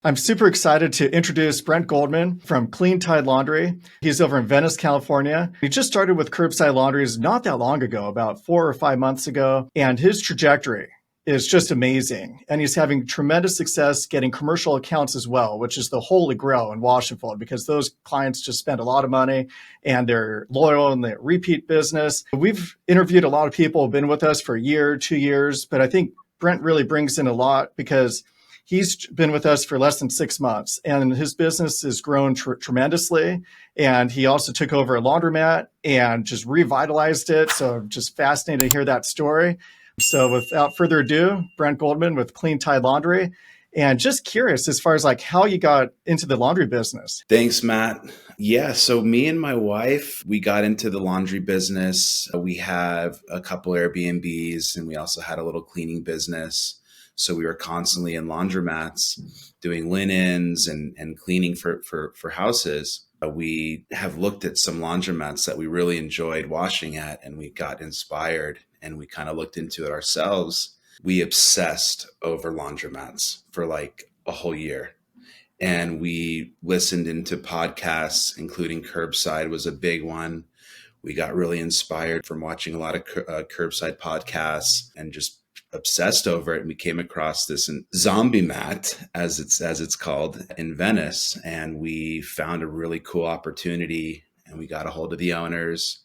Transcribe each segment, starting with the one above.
I'm super excited to introduce Brent Goldman from Clean Tide Laundry. He's over in Venice, California. He just started with curbside laundries not that long ago, about 4 or 5 months ago, and his trajectory is just amazing. And he's having tremendous success getting commercial accounts as well, which is the holy grail in Washington because those clients just spend a lot of money and they're loyal and they repeat business. We've interviewed a lot of people who have been with us for a year, 2 years, but I think Brent really brings in a lot because he's been with us for less than 6 months and his business has grown tremendously. And he also took over a laundromat and just revitalized it. So just fascinating to hear that story. So without further ado, Brent Goldman with Clean Tide Laundry. And just curious as far as like how you got into the laundry business. Thanks, Matt. Yeah, so me and my wife, we got into the laundry business. We have a couple Airbnbs and we also had a little cleaning business. So we were constantly in laundromats doing linens and cleaning for houses. We have looked at some laundromats that we really enjoyed washing at, and we got inspired and we kind of looked into it ourselves. We obsessed over laundromats for like a whole year. And we listened into podcasts, including Curbside was a big one. We got really inspired from watching a lot of Curbside podcasts and just obsessed over it. And we came across this zombie mat, as it's called, in Venice. And we found a really cool opportunity and we got a hold of the owners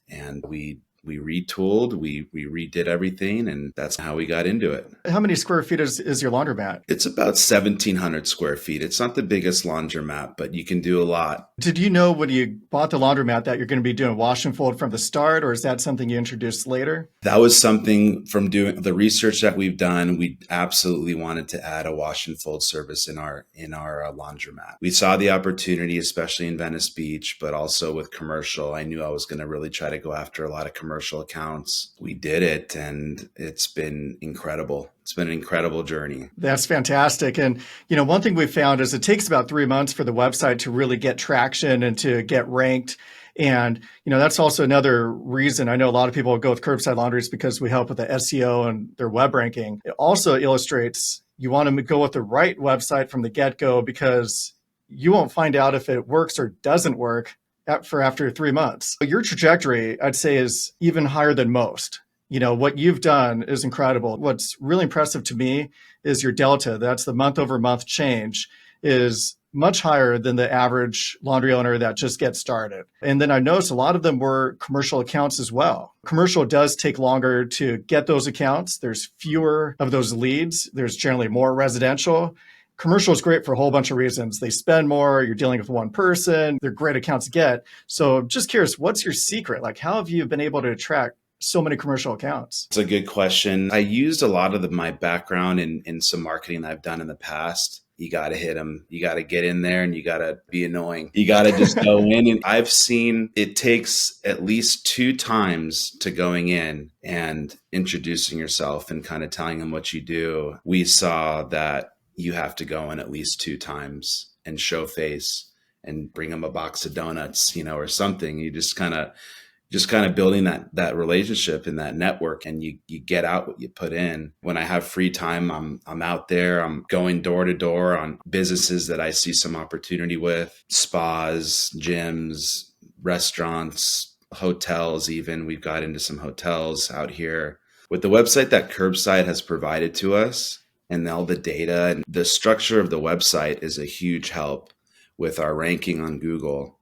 and we retooled, we redid everything, and that's how we got into it. How many square feet is your laundromat? It's about 1,700 square feet. It's not the biggest laundromat, but you can do a lot. Did you know when you bought the laundromat that you're going to be doing wash and fold from the start, or is that something you introduced later? That was something from doing the research that we've done. We absolutely wanted to add a wash and fold service in our laundromat. We saw the opportunity, especially in Venice Beach, but also with commercial. I knew I was going to really try to go after a lot of commercial accounts. We did it, and it's been incredible. It's been an incredible journey. That's fantastic. And, one thing we found is it takes about 3 months for the website to really get traction and to get ranked. And, that's also another reason I know a lot of people go with curbside laundries because we help with the SEO and their web ranking. It also illustrates you want to go with the right website from the get-go because you won't find out if it works or doesn't work after 3 months. Your trajectory, I'd say, is even higher than most. What you've done is incredible. What's really impressive to me is your delta. That's the month over month change is much higher than the average laundry owner that just gets started. And then I noticed a lot of them were commercial accounts as well. Commercial does take longer to get those accounts. There's fewer of those leads. There's generally more residential. Commercial is great for a whole bunch of reasons. They spend more, you're dealing with one person, they're great accounts to get. So just curious, what's your secret? Like, how have you been able to attract so many commercial accounts? It's a good question. I used a lot of my background in some marketing that I've done in the past. You got to hit them. You got to get in there and you got to be annoying. You got to just go in. And I've seen it takes at least 2 times to going in and introducing yourself and kind of telling them what you do. We saw that you have to go in at least 2 times and show face and bring them a box of donuts, or something. You just kind of building that relationship and that network, and you get out what you put in. When I have free time, I'm out there. I'm going door to door on businesses that I see some opportunity with, spas, gyms, restaurants, hotels. Even we've got into some hotels out here. With the website that Curbside has provided to us and all the data and the structure of the website is a huge help with our ranking on Google.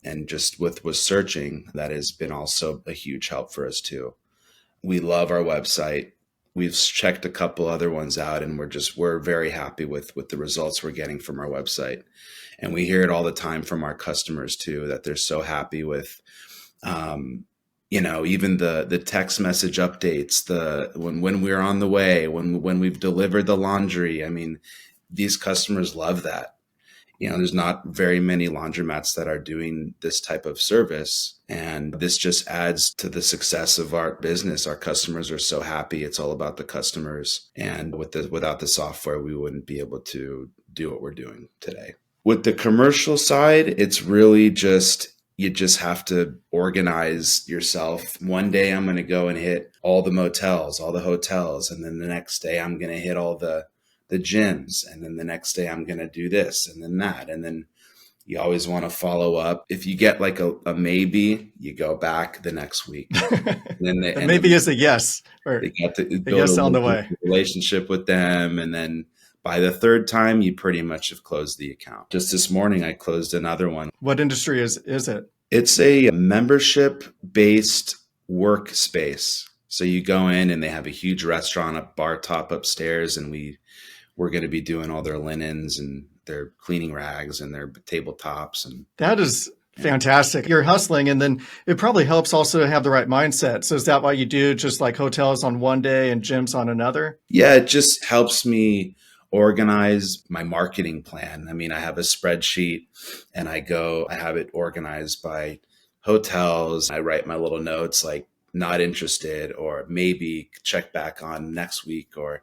And just with searching, that has been also a huge help for us too. We love our website. We've checked a couple other ones out and we're very happy with the results we're getting from our website. And we hear it all the time from our customers too, that they're so happy with, even the text message updates, when we're on the way, when we've delivered the laundry. I mean, these customers love that. There's not very many laundromats that are doing this type of service. And this just adds to the success of our business. Our customers are so happy. It's all about the customers. And without the software, we wouldn't be able to do what we're doing today. With the commercial side, it's really you just have to organize yourself. One day I'm going to go and hit all the motels, all the hotels. And then the next day I'm going to hit all the the gyms. And then the next day I'm going to do this and then that. And then you always want to follow up. If you get like a maybe, you go back the next week. And then And maybe is a yes, or they got to a build yes on the a way. relationship with them. And then by the third time, you pretty much have closed the account. Just this morning, I closed another one. What industry is it? It's a membership-based workspace. So you go in and they have a huge restaurant, a bar top upstairs, and we're going to be doing all their linens and their cleaning rags and their tabletops. And That is fantastic. You're hustling, and then it probably helps also to have the right mindset. So is that why you do just like hotels on one day and gyms on another? yeah, it just helps me organize my marketing plan. I mean, I have a spreadsheet and I have it organized by hotels. I write my little notes like not interested or maybe check back on next week, or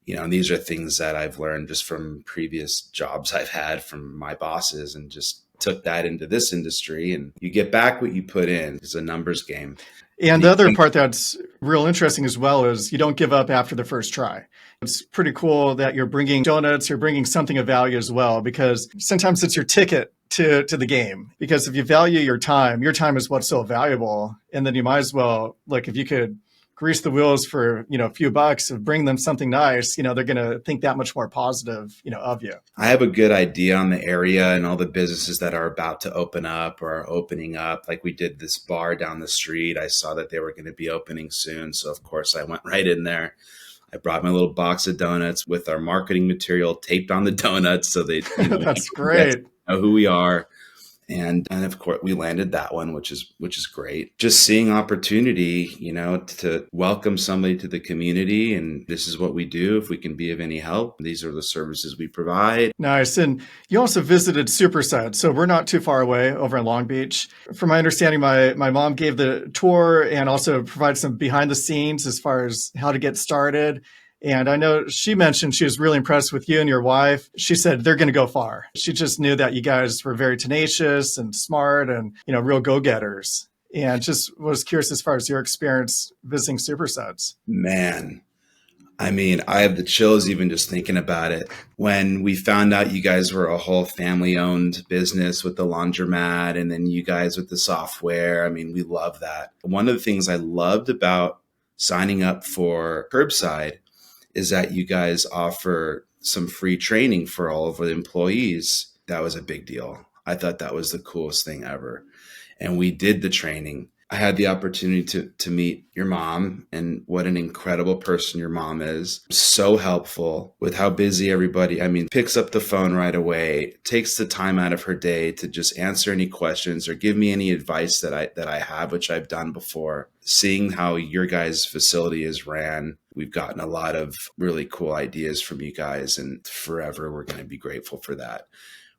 and these are things that I've learned just from previous jobs I've had from my bosses, and just took that into this industry. And you get back what you put in. It's a numbers game. And the other part that's real interesting as well is you don't give up after the first try. It's pretty cool that you're bringing donuts, you're bringing something of value as well, because sometimes it's your ticket to the game. Because if you value your time is what's so valuable. And then you might as well, look, if you could grease the wheels for, a few bucks and bring them something nice, they're going to think that much more positive, of you. I have a good idea on the area and all the businesses that are about to open up or are opening up. Like we did this bar down the street. I saw that they were going to be opening soon. So of course I went right in there. I brought my little box of donuts with our marketing material taped on the donuts so they That's great. Know who we are. And of course we landed that one, which is great. Just seeing opportunity, to welcome somebody to the community. And this is what we do. If we can be of any help, these are the services we provide. Nice. And you also visited Suds. So we're not too far away over in Long Beach. From my understanding, my mom gave the tour and also provided some behind the scenes as far as how to get started. And I know she mentioned she was really impressed with you and your wife. She said they're going to go far. She just knew that you guys were very tenacious and smart and, real go-getters. And just was curious as far as your experience visiting Suds. Man, I mean, I have the chills even just thinking about it. When we found out you guys were a whole family-owned business with the laundromat and then you guys with the software, I mean, we love that. One of the things I loved about signing up for Curbside is that you guys offer some free training for all of the employees. That was a big deal. I thought that was the coolest thing ever. And we did the training. I had the opportunity to meet your mom, and what an incredible person your mom is. So helpful with how busy everybody, picks up the phone right away, takes the time out of her day to just answer any questions or give me any advice that I have, which I've done before. Seeing how your guys' facility is ran, we've gotten a lot of really cool ideas from you guys, and forever we're going to be grateful for that.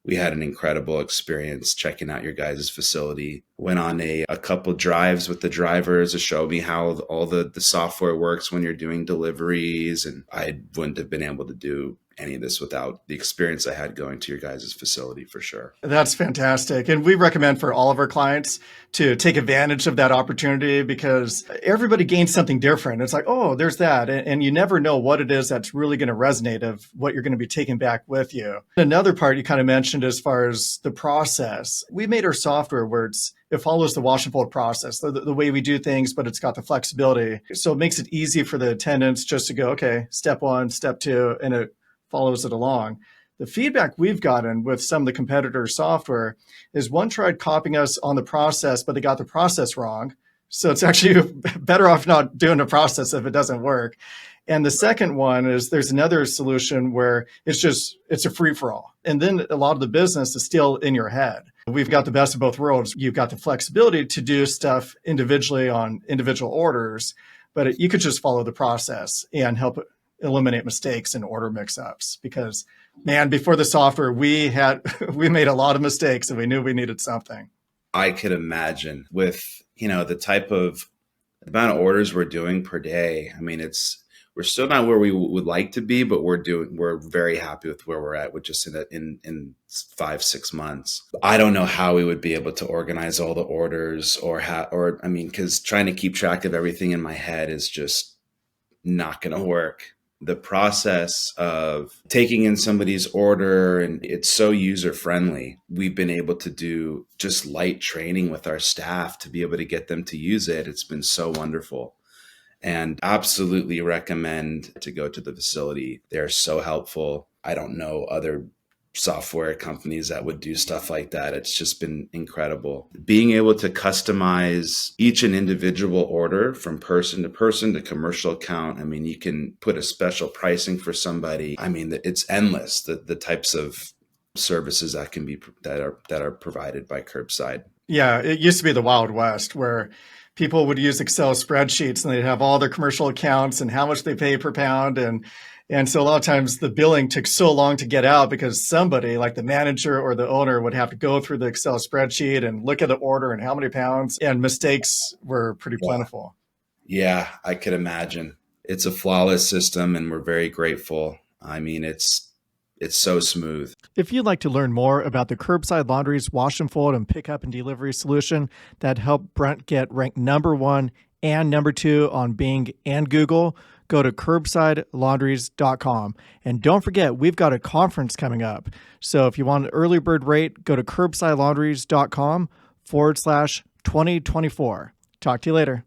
We had an incredible experience checking out your guys' facility. Went on a couple drives with the drivers to show me how all the software works when you're doing deliveries. And I wouldn't have been able to do any of this without the experience I had going to your guys' facility, for sure. That's fantastic. And we recommend for all of our clients to take advantage of that opportunity, because everybody gains something different. It's like, oh, there's that. And you never know what it is that's really going to resonate of what you're going to be taking back with you. Another part you kind of mentioned as far as the process, we made our software where it follows the wash and fold process, the way we do things, but it's got the flexibility. So it makes it easy for the attendants just to go, okay, step 1, step 2, and it follows it along. The feedback we've gotten with some of the competitor software is one tried copying us on the process, but they got the process wrong. So it's actually better off not doing the process if it doesn't work. And the second one is there's another solution where it's a free for all. And then a lot of the business is still in your head. We've got the best of both worlds. You've got the flexibility to do stuff individually on individual orders, but you could just follow the process and help eliminate mistakes and order mix-ups. Because, man, before the software, we made a lot of mistakes and we knew we needed something. I could imagine with, the type of amount of orders we're doing per day. We're still not where we would like to be, but we're very happy with where we're at, with just in 5-6 months. I don't know how we would be able to organize all the orders because trying to keep track of everything in my head is just not going to work. the process of taking in somebody's order, and it's so user friendly. We've been able to do just light training with our staff to be able to get them to use it. It's been so wonderful, and absolutely recommend to go to the facility. They're so helpful. I don't know other software companies that would do stuff like that. It's just been incredible. Being able to customize each and individual order from person to commercial account. I mean, you can put a special pricing for somebody. I mean, it's endless, the types of services that can be that are provided by Curbside. Yeah, it used to be the Wild West where people would use Excel spreadsheets and they'd have all their commercial accounts and how much they pay per pound. And so a lot of times the billing took so long to get out because somebody like the manager or the owner would have to go through the Excel spreadsheet and look at the order and how many pounds, and mistakes were pretty plentiful. Yeah, I could imagine. It's a flawless system and we're very grateful. I mean, it's so smooth. If you'd like to learn more about the Curbside Laundry's wash and fold and pickup and delivery solution that helped Brent get ranked #1 and #2 on Bing and Google, go to curbsidelaundries.com. And don't forget, we've got a conference coming up. So if you want an early bird rate, go to curbsidelaundries.com/2024. Talk to you later.